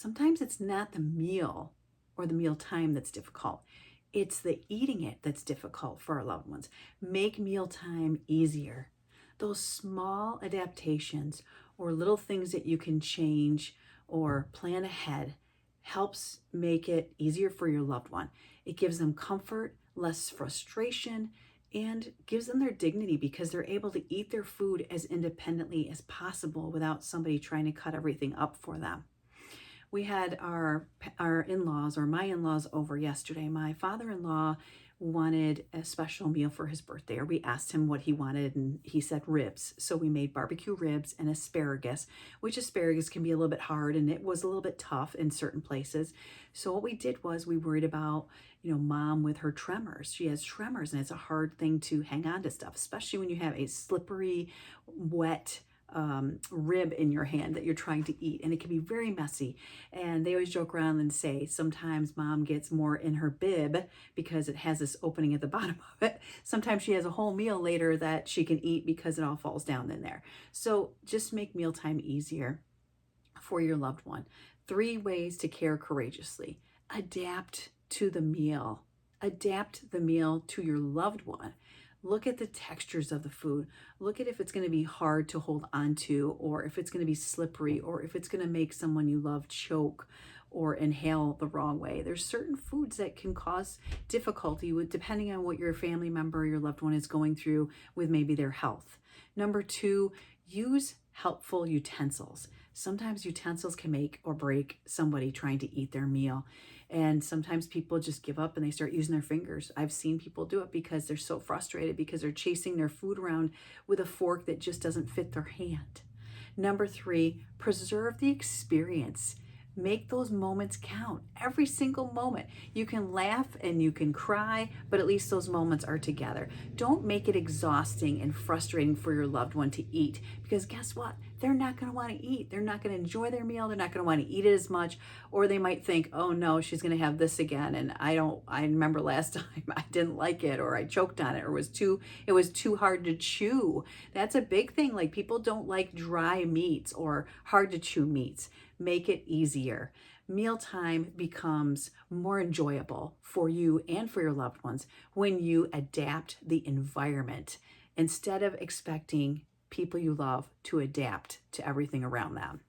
sometimes it's not the meal or the meal time that's difficult. It's the eating it that's difficult for our loved ones. Make mealtime easier. Those small adaptations or little things that you can change or plan ahead helps make it easier for your loved one. It gives them comfort, less frustration, and gives them their dignity because they're able to eat their food as independently as possible without somebody trying to cut everything up for them. We had our in-laws, or my in-laws, over yesterday. My father-in-law wanted a special meal for his birthday, or we asked him what he wanted, and he said ribs. So we made barbecue ribs and asparagus, which asparagus can be a little bit hard, and it was a little bit tough in certain places. So what we did was we worried about, mom with her tremors. She has tremors, and it's a hard thing to hang on to stuff, especially when you have a slippery, wet rib in your hand that you're trying to eat, and it can be very messy. And they always joke around and say sometimes mom gets more in her bib because it has this opening at the bottom of it. Sometimes she has a whole meal later that she can eat because it all falls down in there. So just make mealtime easier for your loved one. 3 ways to care courageously. Adapt to the meal. Adapt the meal to your loved one. Look at the textures of the food. Look at if it's going to be hard to hold on to, or if it's going to be slippery, or if it's going to make someone you love choke or inhale the wrong way. There's certain foods that can cause difficulty with, depending on what your family member or your loved one is going through with maybe their health. Number 2, use helpful utensils. Sometimes utensils can make or break somebody trying to eat their meal. And sometimes people just give up and they start using their fingers. I've seen people do it because they're so frustrated because they're chasing their food around with a fork that just doesn't fit their hand. Number 3, preserve the experience. Make those moments count. Every single moment. You can laugh and you can cry, but at least those moments are together. Don't make it exhausting and frustrating for your loved one to eat, because guess what? They're not going to want to eat. They're not going to enjoy their meal. They're not going to want to eat it as much, or they might think, oh no, she's going to have this again. And I remember last time I didn't like it, or I choked on it, or it was too hard to chew. That's a big thing. Like, people don't like dry meats or hard to chew meats. Make it easier. Mealtime becomes more enjoyable for you and for your loved ones when you adapt the environment instead of expecting people you love to adapt to everything around them.